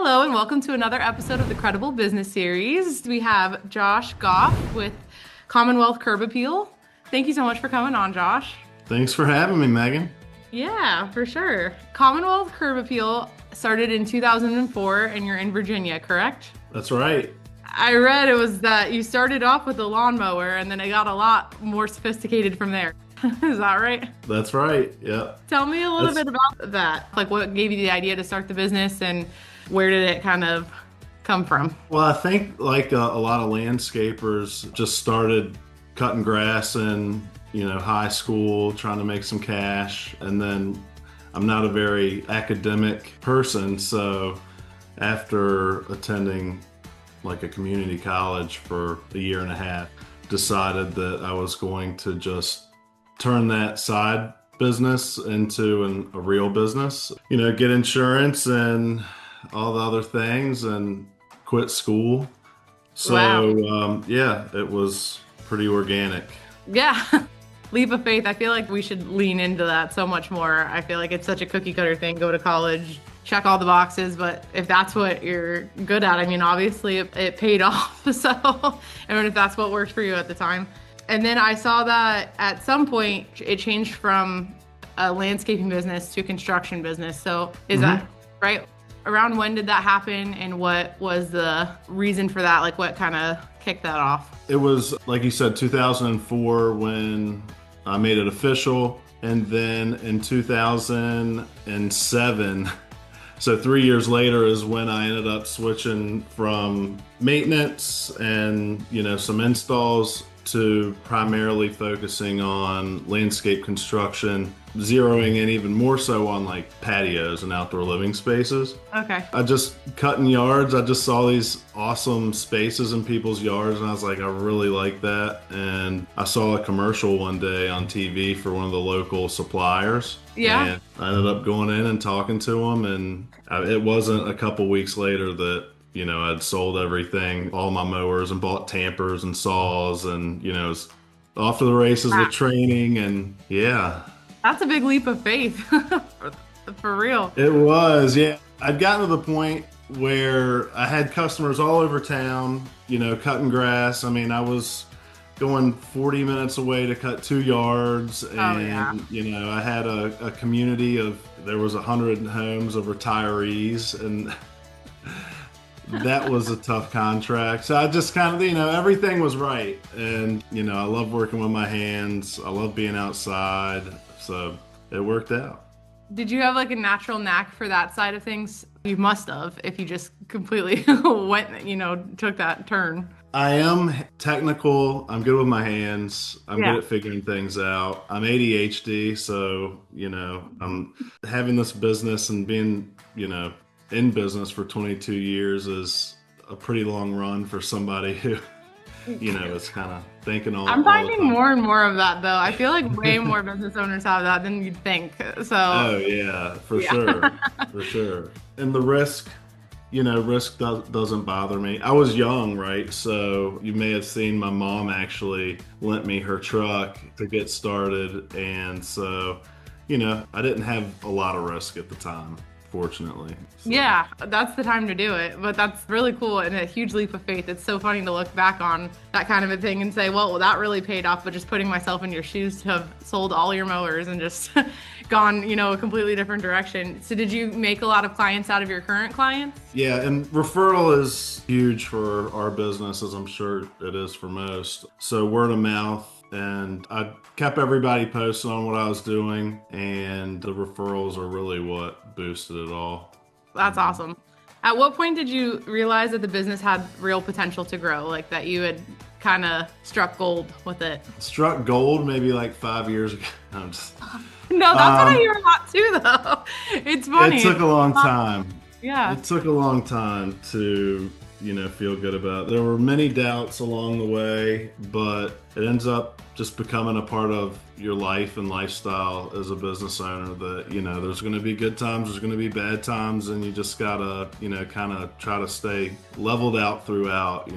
Hello and welcome to another episode of the Credible Business Series. We have Josh Goff with Commonwealth Curb Appeal. Thank you so much for coming on, Josh. Thanks for having me, Megan. Yeah, for sure. Commonwealth Curb Appeal started in 2004 and you're in Virginia, correct? That's right. I read it was that you started off with a lawnmower and then it got a lot more sophisticated from there. Is that right? That's right. Yeah. Tell me a little bit about that. Like what gave you the idea to start the business and where did it kind of come from? Well, I think like a lot of landscapers just started cutting grass in, high school, trying to make some cash. And then I'm not a very academic person. So after attending like a community college for a year and a half, decided that I was going to just turn that side business into a real business, get insurance and all the other things and quit school. So, Wow. It was pretty organic. Yeah. Leap of faith. I feel like we should lean into that so much more. I feel like it's such a cookie cutter thing. Go to college, check all the boxes. But if that's what you're good at, I mean, obviously it paid off. So, and if that's what worked for you at the time. And then I saw that at some point it changed from a landscaping business to a construction business. So is that right? Around when did that happen and what was the reason for that? Like what kind of kicked that off? It was, like you said, 2004 when I made it official. And then in 2007, so 3 years later is when I ended up switching from maintenance and, some installs to primarily focusing on landscape construction, zeroing in even more so on like patios and outdoor living spaces. Okay. I just cutting yards. I just saw these awesome spaces in people's yards and I was like, I really like that. And I saw a commercial one day on TV for one of the local suppliers. Yeah. And I ended up going in and talking to them. And it wasn't a couple weeks later that I'd sold everything, all my mowers, and bought tampers and saws, and was off to the races with training, and yeah. That's a big leap of faith, for real. It was, yeah. I'd gotten to the point where I had customers all over town, cutting grass. I mean, I was going 40 minutes away to cut 2 yards, and I had a community of, there was 100 homes of retirees, and that was a tough contract. So I just kind of, everything was right. And, I love working with my hands. I love being outside. So it worked out. Did you have like a natural knack for that side of things? You must have, if you just completely went, took that turn. I am technical. I'm good with my hands. I'm good at figuring things out. I'm ADHD. So, I'm having this business and being, in business for 22 years is a pretty long run for somebody who, is kind of thinking all. I'm finding more and more of that though. I feel like way more business owners have that than you'd think. So. Oh yeah, for sure, for sure. And the risk, doesn't bother me. I was young, right? So you may have seen my mom actually lent me her truck to get started, and so, I didn't have a lot of risk at the time. Fortunately. So. Yeah, that's the time to do it. But that's really cool and a huge leap of faith. It's so funny to look back on that kind of a thing and say, well, that really paid off. But just putting myself in your shoes to have sold all your mowers and just gone, a completely different direction. So did you make a lot of clients out of your current clients? Yeah, and referral is huge for our business, as I'm sure it is for most. So word of mouth. And I kept everybody posted on what I was doing, and the referrals are really what boosted it all. That's awesome. At what point did you realize that the business had real potential to grow, like that you had kind of struck gold with it? Struck gold maybe like 5 years ago. No, that's what I hear a lot too, though. It's funny. It took a long time. Yeah. It took a long time to feel good about it. There were many doubts along the way, but it ends up just becoming a part of your life and lifestyle as a business owner that, there's going to be good times, there's going to be bad times, and you just gotta, kind of try to stay leveled out throughout,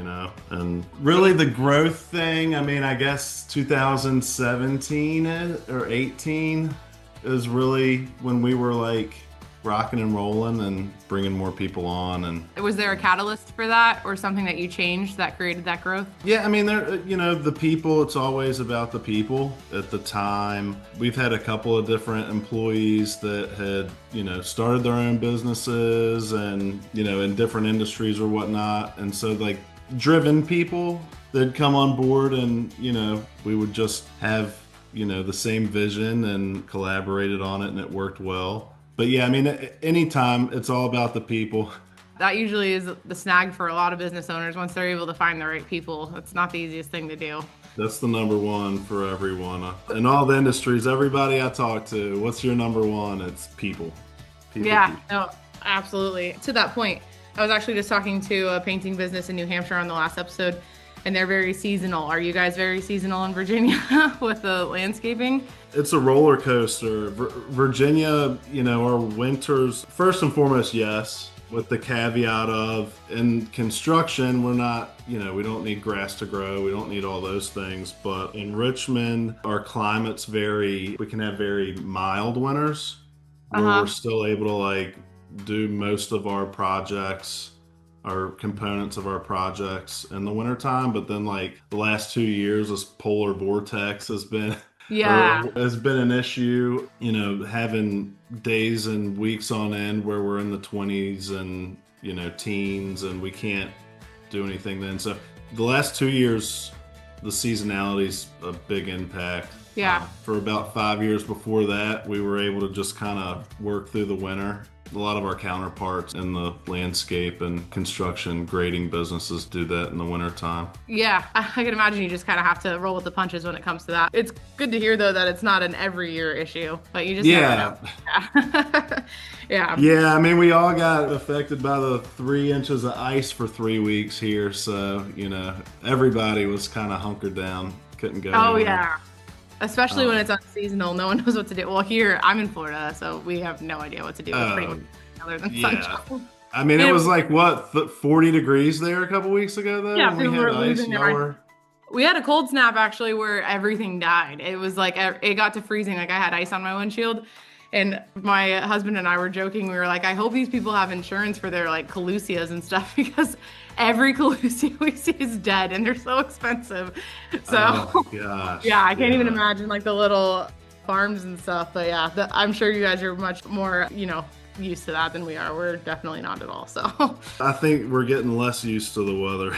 and really the growth thing, I mean, I guess 2017 or 18 is really when we were like rocking and rolling and bringing more people on. And Was there a catalyst for that or something that you changed that created that growth? yeah, I mean, the people, it's always about the people. At the time, we've had a couple of different employees that had, started their own businesses and, in different industries or whatnot. And so like driven people that'd come on board and, we would just have, the same vision and collaborated on it and it worked well. But yeah, I mean, anytime it's all about the people. That usually is the snag for a lot of business owners once they're able to find the right people. It's not the easiest thing to do. That's the number one for everyone. In all the industries, everybody I talk to, what's your number one? It's people. Yeah, people. no, absolutely. To that point, I was actually just talking to a painting business in New Hampshire on the last episode, and they're very seasonal. Are you guys very seasonal in Virginia with the landscaping? It's a roller coaster. Virginia, our winters, first and foremost, yes, with the caveat of in construction, we're not, we don't need grass to grow. We don't need all those things. But in Richmond, our climate's we can have very mild winters where we're still able to do most of our projects, our components of our projects in the wintertime. But then the last 2 years, this polar vortex has been an issue, having days and weeks on end where we're in the 20s and, teens and we can't do anything then. So the last 2 years, the seasonality's a big impact. Yeah. For about 5 years before that, we were able to just kind of work through the winter. A lot of our counterparts in the landscape and construction grading businesses do that in the wintertime. Yeah, I can imagine you just kind of have to roll with the punches when it comes to that. It's good to hear, though, that it's not an every year issue, but you just never know. Yeah. Yeah, I mean, we all got affected by the 3 inches of ice for 3 weeks here. So, everybody was kind of hunkered down, couldn't go anywhere. Yeah. Especially when it's unseasonal, no one knows what to do. Well, here, I'm in Florida, so we have no idea what to do with pretty much other than sunshine. I mean, it was 40 degrees there a couple weeks ago, though? Yeah, we had ice. We had a cold snap, actually, where everything died. It was it got to freezing. I had ice on my windshield. And my husband and I were joking. We were like, I hope these people have insurance for their Calusias and stuff because every Calusia we see is dead and they're so expensive. So, gosh. Yeah, I can't even imagine the little farms and stuff. But yeah, I'm sure you guys are much more, used to that than we are. We're definitely not at all. So I think we're getting less used to the weather.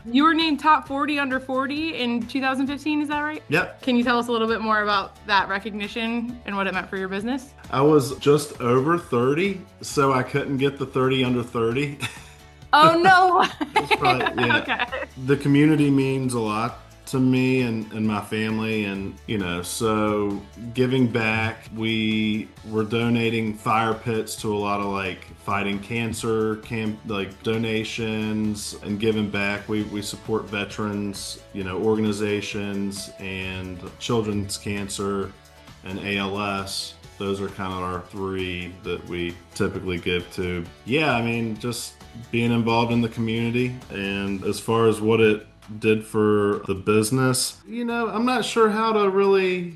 You were named top 40 under 40 in 2015, is that right? Yep. Can you tell us a little bit more about that recognition and what it meant for your business? I was just over 30, so I couldn't get the 30 under 30. Oh, no. Okay. The community means a lot to me and my family, and so giving back, we were donating fire pits to a lot of fighting cancer camp donations and giving back. We support veterans organizations and children's cancer and ALS. Those are kind of our 3 that we typically give to. Yeah, I mean, just being involved in the community. And as far as what it did for the business, I'm not sure how to really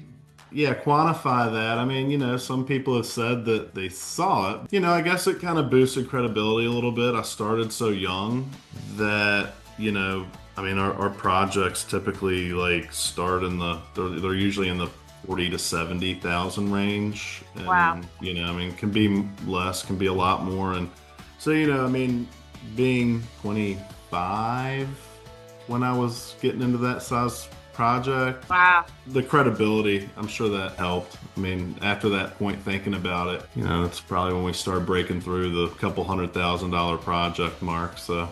quantify that. I mean, some people have said that they saw it. I guess it kind of boosted credibility a little bit. I started so young that, our projects typically start they're usually in the 40 to 70,000 range. And, wow. Can be less, can be a lot more. And so, being 25 when I was getting into that size project. Wow. The credibility, I'm sure that helped. I mean, after that point, thinking about it, it's probably when we started breaking through the couple $100,000 project mark. So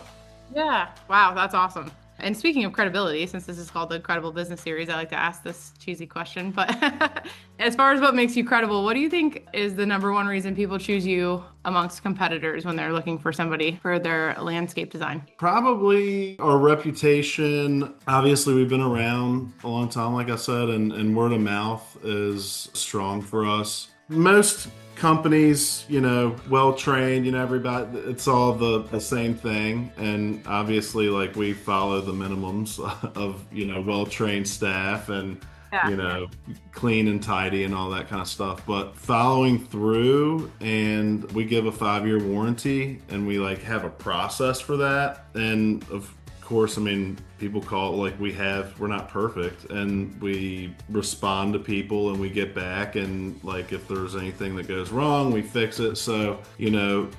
yeah, wow, that's awesome. And speaking of credibility, since this is called the Credible Business Series, I like to ask this cheesy question. But as far as what makes you credible, what do you think is the number one reason people choose you amongst competitors when they're looking for somebody for their landscape design? Probably our reputation. Obviously, we've been around a long time, like I said, and word of mouth is strong for us. Most companies, well-trained, everybody, it's all the same thing. And obviously, we follow the minimums of, well-trained staff and Yeah. you know, clean and tidy and all that kind of stuff. But following through, and we give a 5-year warranty, and we like have a process for that. And of course, I mean, people call it like we're not perfect, and we respond to people and we get back, and like if there's anything that goes wrong, we fix it. So,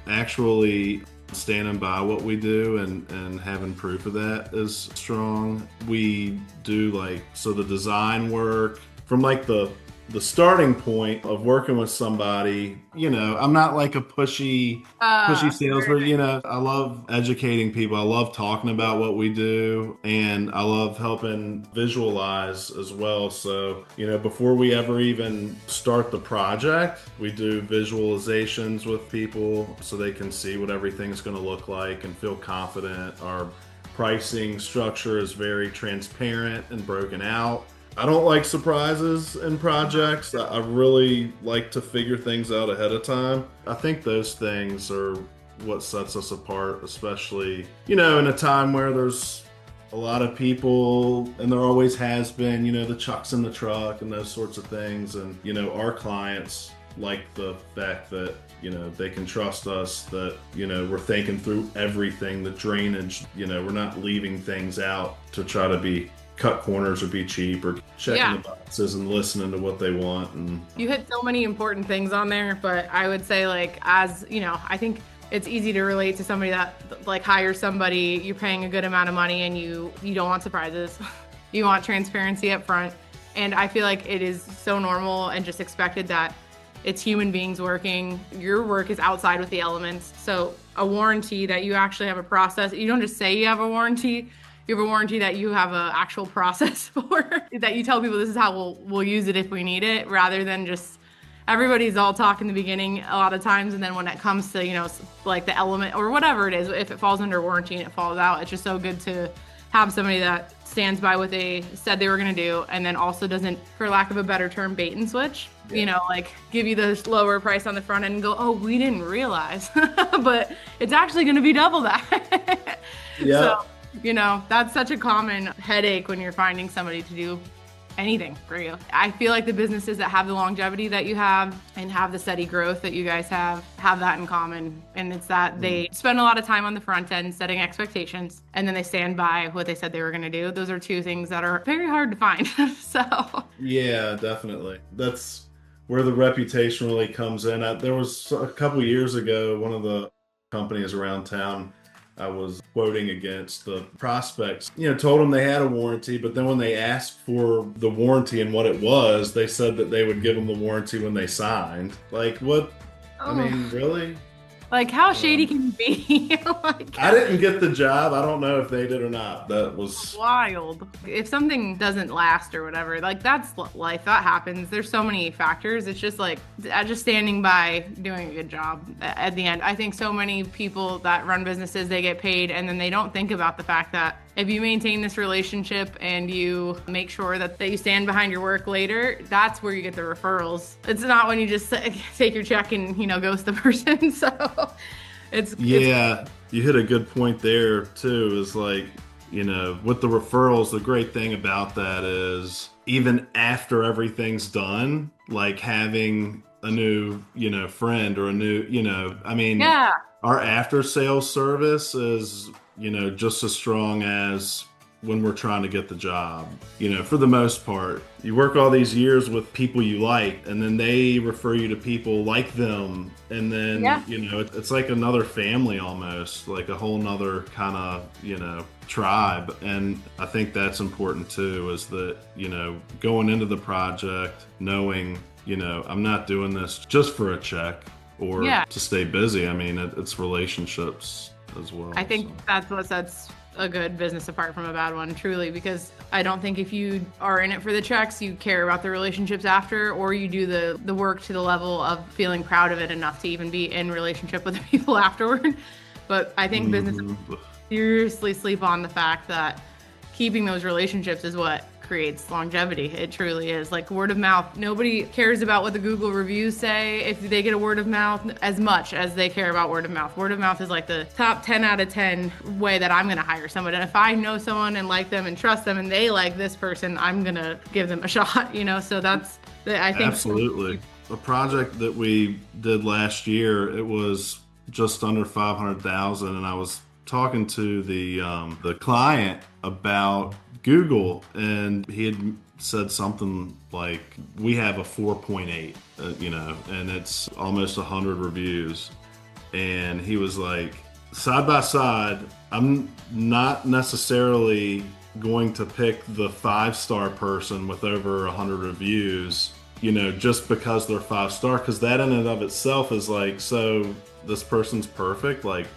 actually standing by what we do and having proof of that is strong. We do the design work from like the starting point of working with somebody. I'm not like a pushy salesman. I love educating people. I love talking about what we do, and I love helping visualize as well. So, before we ever even start the project, we do visualizations with people so they can see what everything's going to look like and feel confident. Our pricing structure is very transparent and broken out. I don't like surprises in projects. I really like to figure things out ahead of time. I think those things are what sets us apart, especially, in a time where there's a lot of people, and there always has been, the chucks in the truck and those sorts of things. And, our clients like the fact that, they can trust us, that, we're thinking through everything, the drainage, we're not leaving things out to try to cut corners or be cheap or checking the boxes and listening to what they want. And you hit so many important things on there, but I would say I think it's easy to relate to somebody that hires somebody, you're paying a good amount of money, and you don't want surprises. You want transparency up front. And I feel like it is so normal and just expected that it's human beings working. Your work is outside with the elements. So a warranty that you actually have a process, you don't just say you have a warranty. You have a warranty that you have an actual process for, that you tell people this is how we'll use it if we need it, rather than just everybody's all talk in the beginning a lot of times, and then when it comes to, like the element or whatever it is, if it falls under warranty and it falls out, it's just so good to have somebody that stands by what they said they were going to do, and then also doesn't, for lack of a better term, bait and switch. Give you the lower price on the front end and go, oh, we didn't realize, but it's actually going to be double that. Yeah. So, that's such a common headache when you're finding somebody to do anything for you. I feel like the businesses that have the longevity that you have and have the steady growth that you guys have that in common. And it's that they spend a lot of time on the front end setting expectations, and then they stand by what they said they were going to do. Those are two things that are very hard to find. So yeah, definitely. That's where the reputation really comes in. There was a couple years ago, one of the companies around town I was quoting against, the prospects, told them they had a warranty, but then when they asked for the warranty and what it was, they said that they would give them the warranty when they signed. Like, what? Oh. I mean, really? Like, how shady can you be? I didn't get the job. I don't know if they did or not. That was wild. If something doesn't last or whatever, that's life. That happens. There's so many factors. It's just just standing by, doing a good job at the end. I think so many people that run businesses, they get paid, and then they don't think about the fact that if you maintain this relationship and you make sure that you stand behind your work later, that's where you get the referrals. It's not when you just take your check and, ghost the person. So you hit a good point there too, is with the referrals, the great thing about that is even after everything's done, like having a new, friend or a new, our after sales service is, just as strong as when we're trying to get the job. For the most part, you work all these years with people you like, and then they refer you to people like them. And then, it's like another family almost, like a whole nother kind of, tribe. And I think that's important too, is that, going into the project, knowing, I'm not doing this just for a check or to stay busy. I mean, it's relationships as well. I think that's what sets a good business apart from a bad one, truly, because I don't think if you are in it for the checks, you care about the relationships after, or you do the work to the level of feeling proud of it enough to even be in relationship with the people afterward. But I think businesses seriously sleep on the fact that keeping those relationships is what creates longevity. It truly is. Like word of mouth, nobody cares about what the Google reviews say if they get a word of mouth as much as they care about word of mouth. Word of mouth is like the top 10 out of 10 way that I'm going to hire someone. And if I know someone and like them and trust them and they like this person, I'm going to give them a shot, you know? So that's, I think. Absolutely. A project that we did last year, it was just under 500,000, and I was talking to the client about Google, and he had said something like, we have a 4.8, you know, and it's almost 100 reviews. And he was like, side by side, I'm not necessarily going to pick the 5-star person with over 100 reviews, you know, just because they're 5-star, because that in and of itself is like, so this person's perfect, like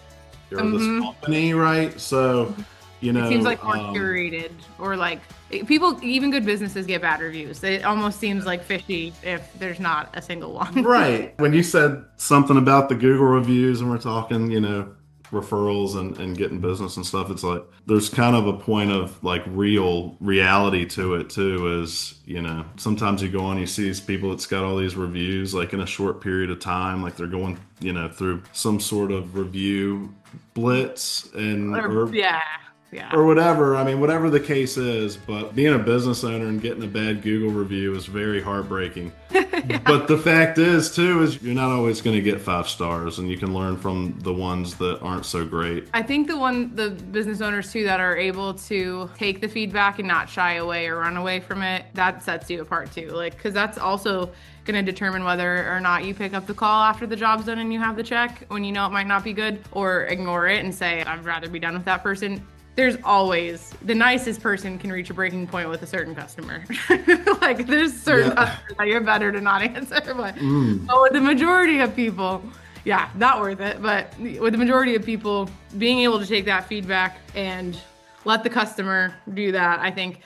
you're this company, right? So, you know, it seems like more curated, or like people, even good businesses get bad reviews. It almost seems like fishy if there's not a single one. Right. When you said something about the Google reviews and we're talking, you know, referrals and getting business and stuff, it's like there's kind of a point of like reality to it too, is, you know, sometimes you go on, you see these people that's got all these reviews like in a short period of time, like they're going, you know, through some sort of review blitz or whatever. I mean, whatever the case is, but being a business owner and getting a bad Google review is very heartbreaking. But the fact is too, is you're not always going to get 5 stars, and you can learn from the ones that aren't so great. I think the business owners too that are able to take the feedback and not shy away or run away from it, that sets you apart too. Like, cause that's also going to determine whether or not you pick up the call after the job's done and you have the check when you know it might not be good, or ignore it and say, I'd rather be done with that person. There's always, the nicest person can reach a breaking point with a certain customer. Like there's certain customers that you're better to not answer, but with the majority of people, yeah, not worth it. But with the majority of people, being able to take that feedback and let the customer do that, I think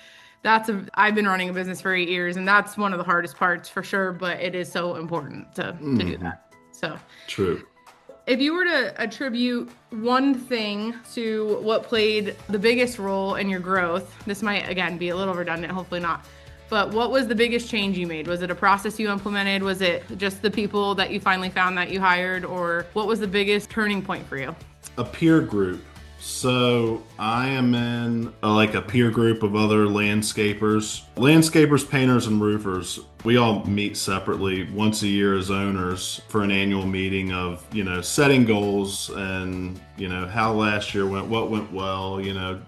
I've been running a business for 8 years, and that's one of the hardest parts for sure, but it is so important to do that. So true. If you were to attribute one thing to what played the biggest role in your growth, this might, again, be a little redundant, hopefully not, but what was the biggest change you made? Was it a process you implemented? Was it just the people that you finally found that you hired? Or what was the biggest turning point for you? A peer group. So I am in a peer group of other landscapers, painters, and roofers. We all meet separately once a year as owners for an annual meeting of, you know, setting goals and, you know, how last year went, what went well, you know,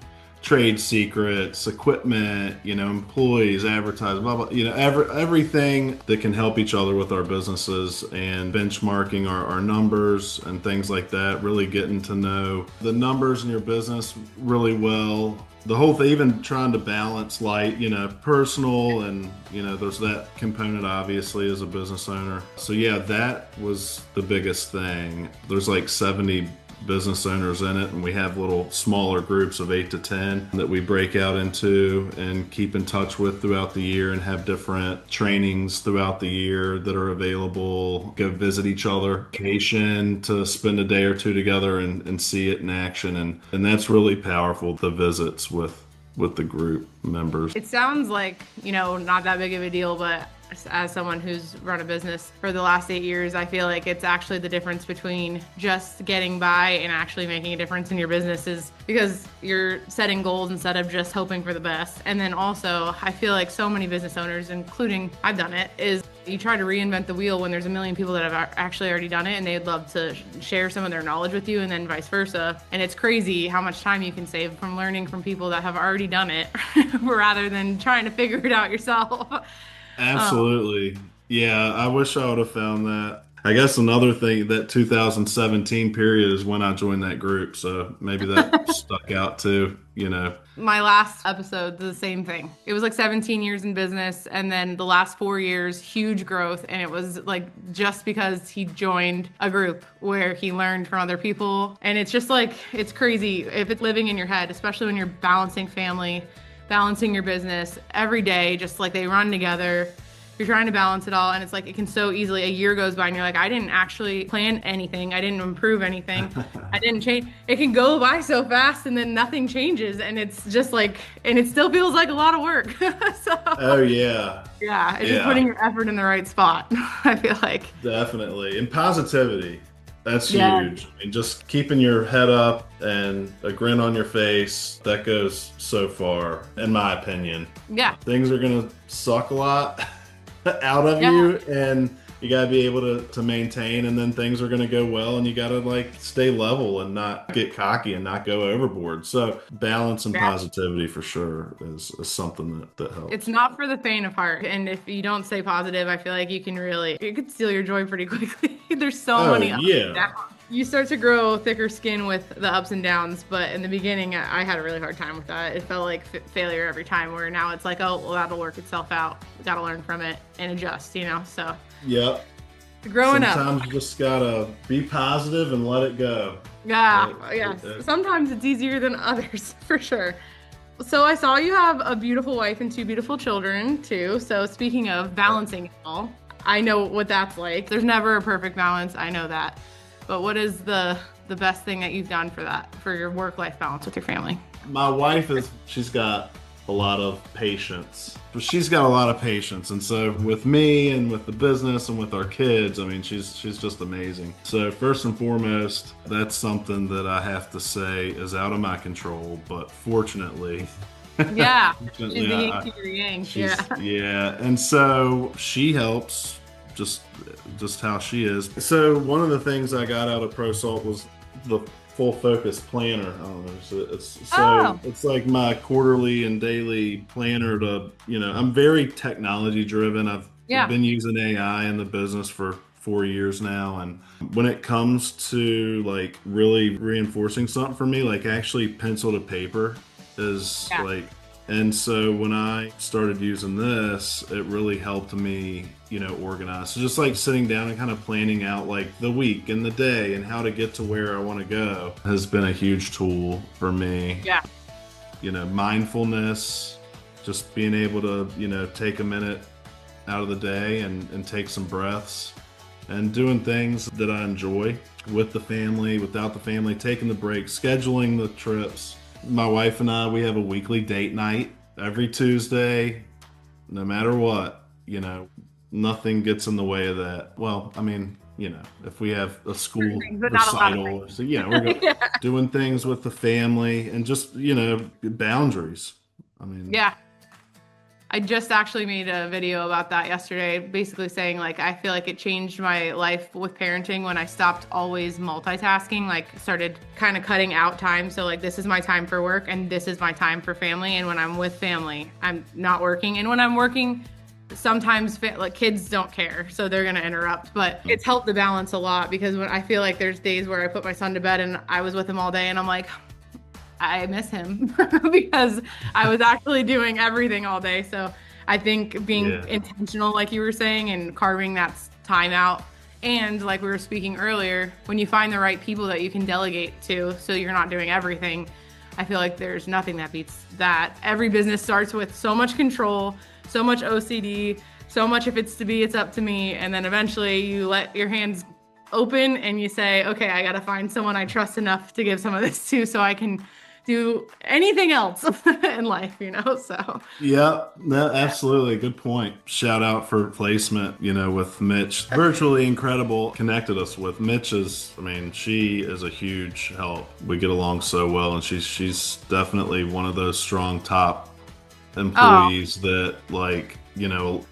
trade secrets, equipment, you know, employees, advertising, blah, blah, you know, everything that can help each other with our businesses, and benchmarking our numbers and things like that, really getting to know the numbers in your business really well. The whole thing, even trying to balance you know, personal and, you know, there's that component obviously as a business owner. So yeah, that was the biggest thing. There's like 70 business owners in it, and we have little smaller groups of 8 to 10 that we break out into and keep in touch with throughout the year, and have different trainings throughout the year that are available. Go visit each other, vacation to spend a day or two together and see it in action, and that's really powerful, the visits with the group members. It sounds like, you know, not that big of a deal, but as someone who's run a business for the last 8 years, I feel like it's actually the difference between just getting by and actually making a difference in your business, is because you're setting goals instead of just hoping for the best. And then also, I feel like so many business owners, including I've done it, is you try to reinvent the wheel when there's a million people that have actually already done it, and they'd love to share some of their knowledge with you, and then vice versa. And it's crazy how much time you can save from learning from people that have already done it rather than trying to figure it out yourself. Absolutely. Yeah, I wish I would have found that. I guess another thing, that 2017 period is when I joined that group, so maybe that stuck out too, you know. My last episode, the same thing. It was like 17 years in business, and then the last 4 years, huge growth, and it was like just because he joined a group where he learned from other people. And it's just like, it's crazy if it's living in your head, especially when you're balancing family, balancing your business every day, just like they run together. you're trying to balance it all, and it's like it can so easily, a year goes by and you're like, I didn't actually plan anything, I didn't improve anything, I didn't change. It can go by so fast and then nothing changes, and it's just like, and it still feels like a lot of work. So Oh yeah. yeah, it's just putting your effort in the right spot. I feel like Definitely. And positivity. That's Yeah. huge. And just keeping your head up and a grin on your face, that goes so far, in my opinion. Yeah. Things are going to suck a lot out of you, and you got to be able to maintain, and then things are going to go well, and you got to like stay level and not get cocky and not go overboard. So balance and positivity for sure is something that helps. It's not for the faint of heart. And if you don't stay positive, I feel like it could steal your joy pretty quickly. There's so many ups and downs. You start to grow thicker skin with the ups and downs, but in the beginning, I had a really hard time with that. It felt like failure every time, where now it's like, oh, well, that'll work itself out. We got to learn from it and adjust, so. Yep. Growing up. Sometimes you just gotta be positive and let it go. Yeah, Sometimes it's easier than others, for sure. So I saw you have a beautiful wife and 2 beautiful children too. So speaking of balancing it all, I know what that's like. There's never a perfect balance. I know that. But what is the best thing that you've done for your work-life balance with your family? My wife she's got a lot of patience. She's got a lot of patience, and so with me and with the business and with our kids, I mean, she's just amazing. So first and foremost, that's something that I have to say is out of my control, but fortunately, yeah, she's the yin to your yang. Yeah, and so she helps just how she is. So one of the things I got out of ProSalt was the full focus planner. I don't know. So it's like my quarterly and daily planner to, I'm very technology driven. I've been using AI in the business for 4 years now. And when it comes to like really reinforcing something for me, like actually pencil to paper is like, and so when I started using this, it really helped me, organize. So just like sitting down and kind of planning out like the week and the day and how to get to where I want to go has been a huge tool for me. Yeah. Mindfulness, just being able to, take a minute out of the day and take some breaths and doing things that I enjoy with the family, without the family, taking the breaks, scheduling the trips. My wife and I, we have a weekly date night every Tuesday, no matter what, nothing gets in the way of that. Well, I mean, if we have a school recital, so we're doing things with the family and just, boundaries. I mean, I just actually made a video about that yesterday, basically saying like, I feel like it changed my life with parenting when I stopped always multitasking, like started kind of cutting out time. So like, this is my time for work and this is my time for family. And when I'm with family, I'm not working. And when I'm working, sometimes like kids don't care, so they're going to interrupt, but it's helped the balance a lot, because when I feel like there's days where I put my son to bed and I was with him all day and I'm like, I miss him because I was actually doing everything all day. So I think being intentional, like you were saying, and carving that time out. And like we were speaking earlier, when you find the right people that you can delegate to, so you're not doing everything, I feel like there's nothing that beats that. Every business starts with so much control, so much OCD, so much if it's to be, it's up to me. And then eventually you let your hands open and you say, okay, I got to find someone I trust enough to give some of this to, so I can do anything else in life, so. Yeah, absolutely. Good point. Shout out for placement, with Mitch. VirtuallyInCredible connected us with. Mitch she is a huge help. We get along so well, and she's definitely one of those strong top employees that like,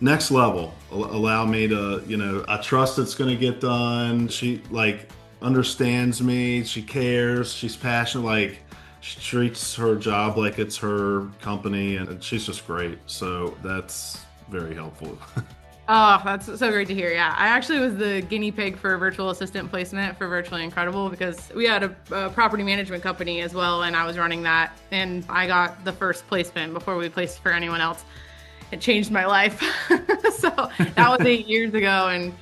next level, allow me to, I trust it's going to get done. She like understands me. She cares. She's passionate. Like, she treats her job like it's her company, and she's just great. So that's very helpful. Oh, that's so great to hear. Yeah, I actually was the guinea pig for virtual assistant placement for VirtuallyInCredible, because we had a property management company as well, and I was running that, and I got the first placement before we placed for anyone else. It changed my life. So that was 8 years ago, and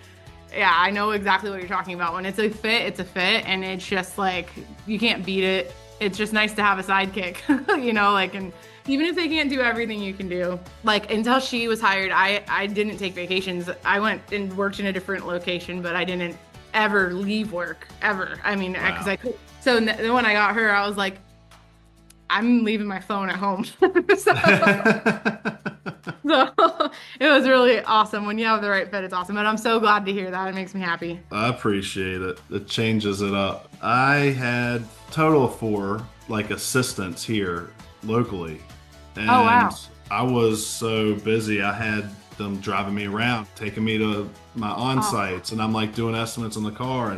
yeah, I know exactly what you're talking about. When it's a fit, it's a fit, and it's just like, you can't beat it. It's just nice to have a sidekick, and even if they can't do everything you can do, like until she was hired, I didn't take vacations. I went and worked in a different location, but I didn't ever leave work ever. I mean, because I could. So then when I got her, I was like, I'm leaving my phone at home. So it was really awesome. When you have the right fit, it's awesome. And I'm so glad to hear that. It makes me happy. I appreciate it. It changes it up. I had total of 4 like assistants here locally. And Oh, wow. I was so busy. I had them driving me around, taking me to my on-sites, and I'm like doing estimates in the car.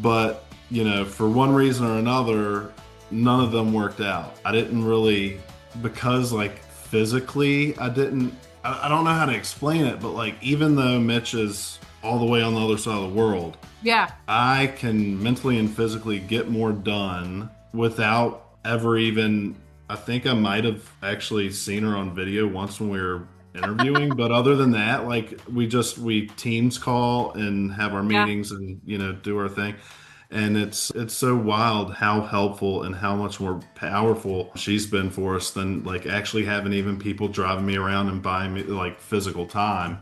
But you know, for one reason or another, none of them worked out. I didn't really, because like physically, I don't know how to explain it, but like even though Mitch is all the way on the other side of the world, Yeah. I can mentally and physically get more done without ever even, I think I might have actually seen her on video once when we were interviewing, but other than that, like we Teams call and have our meetings and, you know, do our thing. And it's so wild how helpful and how much more powerful she's been for us than like actually having even people driving me around and buying me like physical time.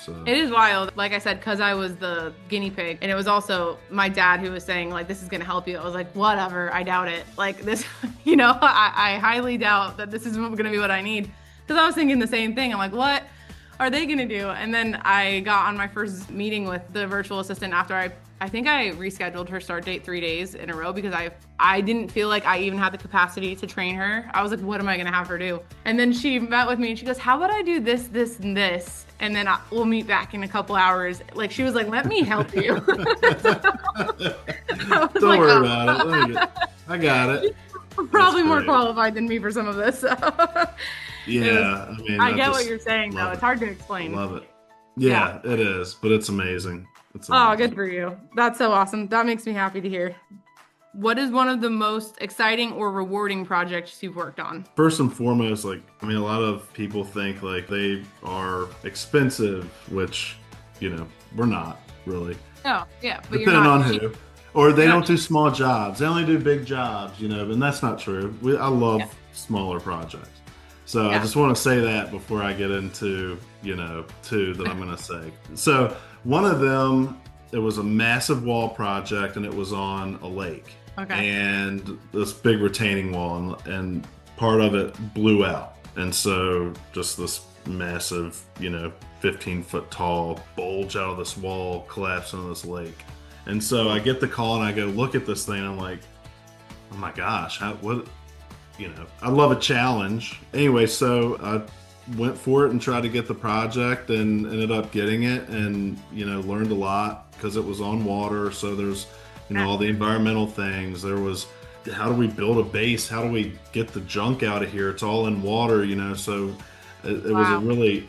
So It is wild. Like I said, because I was the guinea pig, and it was also my dad who was saying like, this is going to help you. I was like, whatever, I doubt it. Like this, you know, I highly doubt that this is going to be what I need. Because I was thinking the same thing. I'm like, what are they going to do? And then I got on my first meeting with the virtual assistant after I think I rescheduled her start date 3 days in a row because I didn't feel like I even had the capacity to train her. I was like, what am I going to have her do? And then she met with me and she goes, how about I do this, this, and this? And then we'll meet back in a couple hours. Like, she was like, let me help you. don't worry about it. I got it. Probably more qualified than me for some of this. Yeah, I mean, I get what you're saying, though. It's hard to explain. Love it. Yeah, it is, but it's amazing. Oh, good for you. That's so awesome. That makes me happy to hear. What is one of the most exciting or rewarding projects you've worked on? First and foremost, like, I mean, a lot of people think like they are expensive, which, you know, we're not really. Oh, yeah. But depending on who. Or they don't do small jobs. They only do big jobs, you know, and that's not true. I love smaller projects. So I just want to say that before I get into, you know, 2 that I'm going to say. So one of them, it was a massive wall project and it was on a lake. Okay. And this big retaining wall and part of it blew out. And so just this massive, you know, 15-foot tall bulge out of this wall collapsed into this lake. And so I get the call and I go look at this thing. And I'm like, oh my gosh, what? You know, I love a challenge. Anyway, so I went for it and tried to get the project and ended up getting it and, you know, learned a lot because it was on water. So there's, you know, all the environmental things. There was, how do we build a base? How do we get the junk out of here? It's all in water, you know, so it was a really,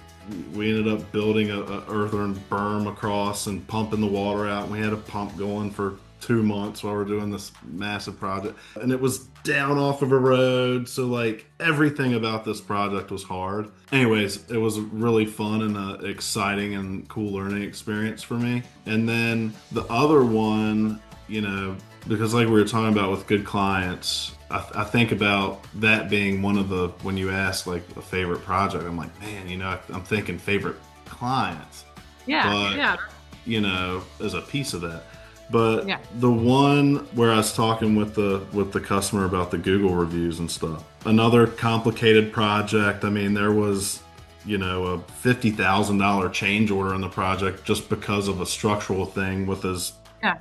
we ended up building a earthen berm across and pumping the water out. And we had a pump going for 2 months while we're doing this massive project, and it was down off of a road, so like everything about this project was hard. Anyways, it was really fun and exciting and cool learning experience for me. And then the other one, you know, because like we were talking about with good clients, I think about that being one of the, when you ask like a favorite project, I'm like, man, you know, I'm thinking favorite clients. But, you know, as a piece of that. But the one where I was talking with the customer about the Google reviews and stuff, another complicated project. I mean, there was, you know, a $50,000 change order in the project just because of a structural thing with his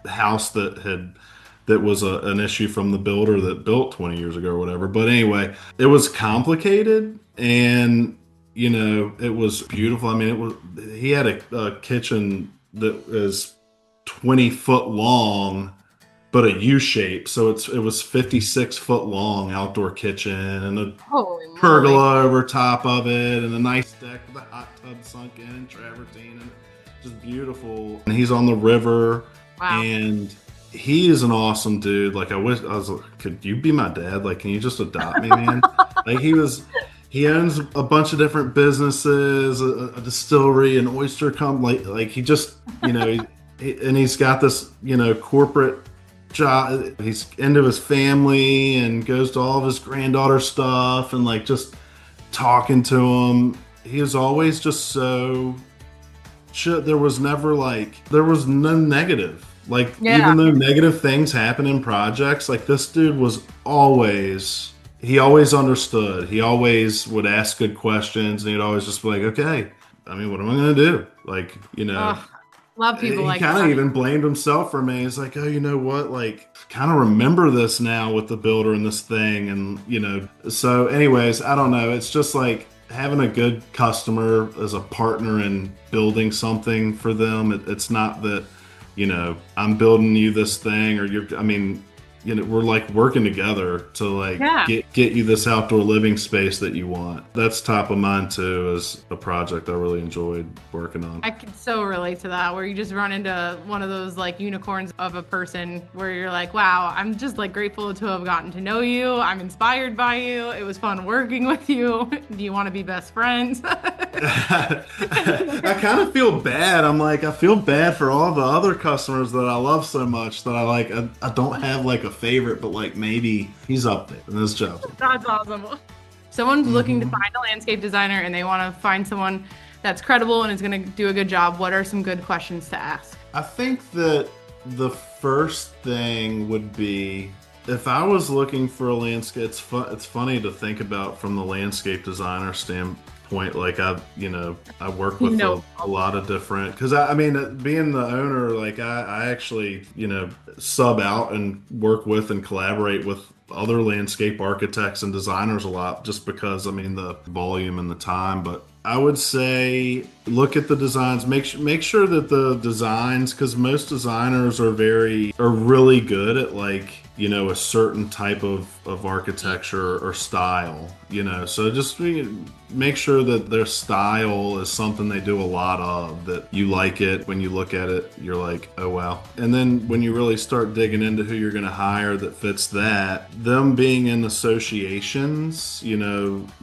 house that was an issue from the builder that built 20 years ago or whatever. But anyway, it was complicated and, you know, it was beautiful. I mean, he had a kitchen that is 20-foot long, but a U shape. So it was 56-foot long outdoor kitchen and a pergola over top of it and a nice deck with a hot tub sunk in and travertine and just beautiful. And he's on the river and he is an awesome dude. Like I was like, could you be my dad? Like, can you just adopt me, man? Like he owns a bunch of different businesses, a distillery, an oyster company. Like he just, you know, and he's got this, you know, corporate job. He's into his family and goes to all of his granddaughter stuff and like just talking to him, he was always just so shit. There was never there was no negative. Like, Yeah. even though negative things happen in projects, like, this dude was he always understood. He always would ask good questions, and he'd always just be like, okay, I mean, what am I going to do? Like, Ugh, love people he like kind of that. even blamed himself for me. He's like, oh, you know what? Like, kind of remember this now with the builder and this thing. And, so anyways, I don't know. It's just like having a good customer as a partner in building something for them. It's not that, I'm building you this thing or we're like working together to like Yeah. get you this outdoor living space that you want. That's top of mind too, as a project I really enjoyed working on. I can so relate to that, where you just run into one of those like unicorns of a person where you're like, wow, I'm just like grateful to have gotten to know you. I'm inspired by you. It was fun working with you. Do you want to be best friends? I kind of feel bad. I feel bad for all the other customers that I love so much that I don't have like a favorite, but like maybe he's up there in this job. That's awesome. Someone's looking to find a landscape designer and they want to find someone that's credible and is going to do a good job. What are some good questions to ask? I think that the first thing would be, if I was looking for a landscape, it's funny to think about from the landscape designer standpoint. Like I work with a lot of different, because being the owner, like I actually, sub out and work with and collaborate with other landscape architects and designers a lot, just because the volume and the time. But I would say look at the designs, make sure that the designs, because most designers are really good at a certain type of architecture or style, so just make sure that their style is something they do a lot of, that you like it. When you look at it, you're like, oh wow. And then when you really start digging into who you're going to hire that fits that, them being in associations,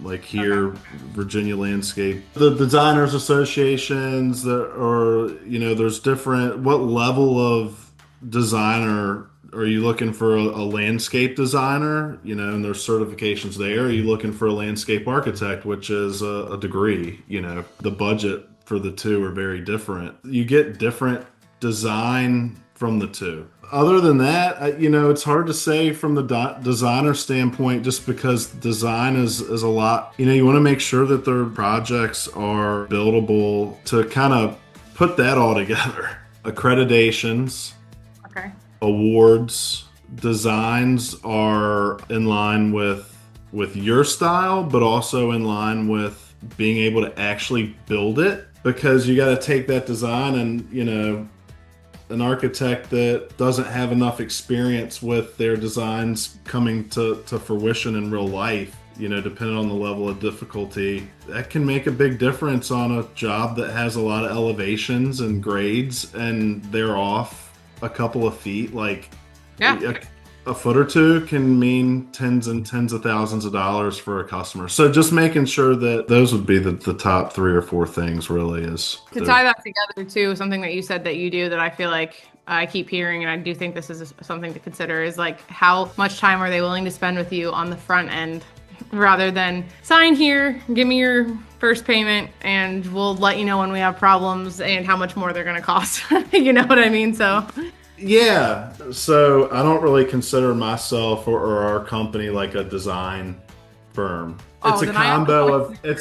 like here, Virginia Landscape, the designers associations there's different, what level of designer are you looking for? A landscape designer, and there's certifications there? Are you looking for a landscape architect, which is a degree? The budget for the two are very different. You get different design from the two. Other than that, it's hard to say from the designer standpoint, just because design is a lot. You want to make sure that their projects are buildable, to kind of put that all together. Accreditations. Okay. Awards, designs are in line with your style, but also in line with being able to actually build it, because you got to take that design and an architect that doesn't have enough experience with their designs coming to fruition in real life, depending on the level of difficulty, that can make a big difference on a job that has a lot of elevations and grades, and they're off a couple of feet. Like, yeah, a foot or two can mean tens and tens of thousands of dollars for a customer. So just making sure that those would be the top 3 or 4 things, really. Is to tie that together too, something that you said that you do that I feel like I keep hearing, and I do think this is something to consider, is like, how much time are they willing to spend with you on the front end, rather than sign here, give me your first payment, and we'll let you know when we have problems and how much more they're going to cost. You know what I mean? So yeah, so I don't really consider myself or our company like a design firm. It's a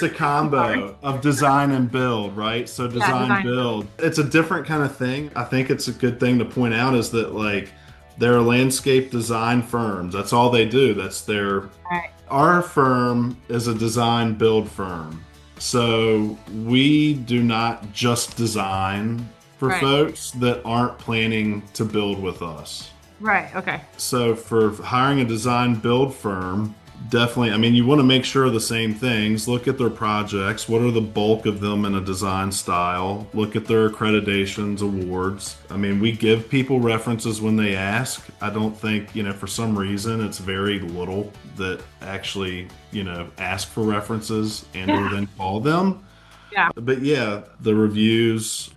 combo of design and build, right? So design build, it's a different kind of thing. I think it's a good thing to point out, is that like, they're landscape design firms. That's all they do. That's their right. Our firm is a design build firm. So we do not just design for folks that aren't planning to build with us. Right, okay. So for hiring a design build firm, definitely, you want to make sure of the same things. Look at their projects. What are the bulk of them in a design style? Look at their accreditations, awards. We give people references when they ask. I don't think, for some reason, it's very little that actually, ask for references and or then call them. Yeah. But yeah, the reviews,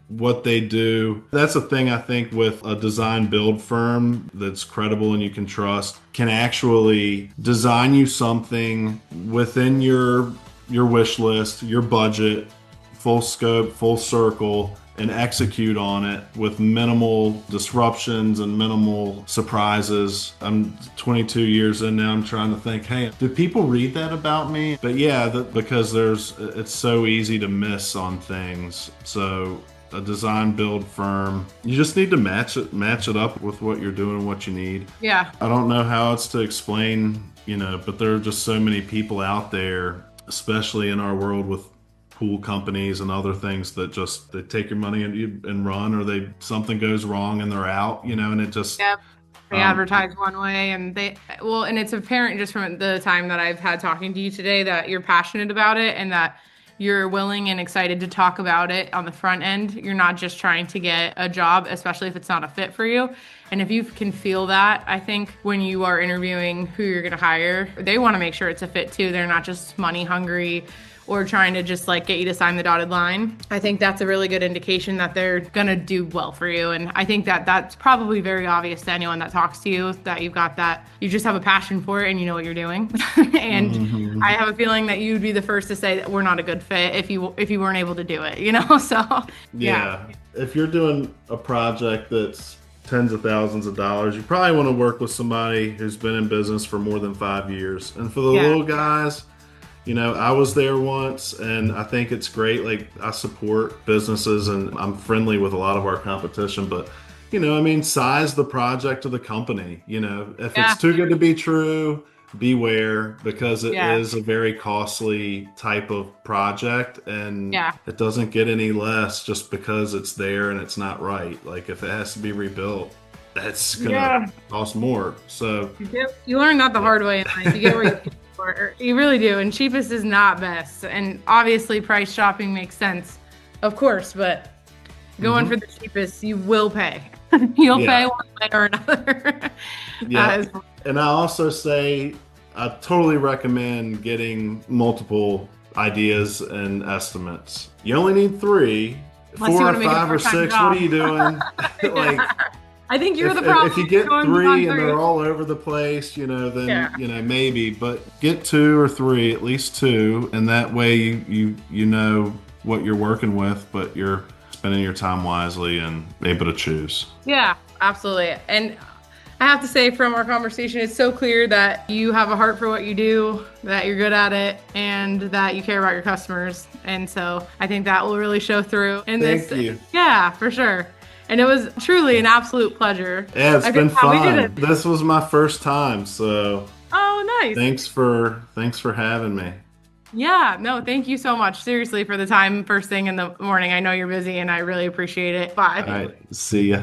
what they do. That's a thing I think with a design build firm that's credible and you can trust can actually design you something within your wish list, your budget, full scope, full circle, and execute on it with minimal disruptions and minimal surprises. I'm 22 years in now. I'm trying to think, hey, do people read that about me? But yeah, because it's so easy to miss on things. So a design build firm, you just need to match it up with what you're doing and what you need. Yeah. I don't know how else to explain, but there are just so many people out there, especially in our world with pool companies and other things that just they take your money and run, or something goes wrong and they're out, and it just Yep. They advertise one way, and and it's apparent just from the time that I've had talking to you today that you're passionate about it and that you're willing and excited to talk about it on the front end. You're not just trying to get a job, especially if it's not a fit for you. And if you can feel that, I think when you are interviewing who you're going to hire, they want to make sure it's a fit too. They're not just money hungry or trying to just like get you to sign the dotted line. I think that's a really good indication that they're gonna do well for you. And I think that that's probably very obvious to anyone that talks to you, that you've got that, you just have a passion for it and you know what you're doing. And I have a feeling that you'd be the first to say that we're not a good fit if you weren't able to do it, So yeah. If you're doing a project that's tens of thousands of dollars, you probably want to work with somebody who's been in business for more than 5 years. And for the little guys, I was there once, and I think it's great. Like, I support businesses and I'm friendly with a lot of our competition, but size the project to the company. If it's too good to be true, beware, because it is a very costly type of project, and it doesn't get any less just because it's there and it's not right. Like, if it has to be rebuilt, that's gonna cost more. So you learn that the hard way in life. You get where you pay for. You really do. And cheapest is not best. And obviously price shopping makes sense, of course, but going for the cheapest, you will pay. You'll pay one way or another. And I also say I totally recommend getting multiple ideas and estimates. You only need 3. Unless 4 or 5 or 6. Job. What are you doing? I think you're the problem. If you get 3 and they're all over the place, then maybe. But get 2 or 3, at least 2, and that way you know what you're working with, but you're spending your time wisely and able to choose. Yeah, absolutely. And I have to say, from our conversation, it's so clear that you have a heart for what you do, that you're good at it, and that you care about your customers. And so I think that will really show through in this. Thank you. Yeah, for sure. And it was truly an absolute pleasure. Yeah, it's been fun. This was my first time, so. Oh, nice. Thanks for having me. Yeah, no, thank you so much. Seriously, for the time first thing in the morning. I know you're busy and I really appreciate it. Bye. All right. See ya.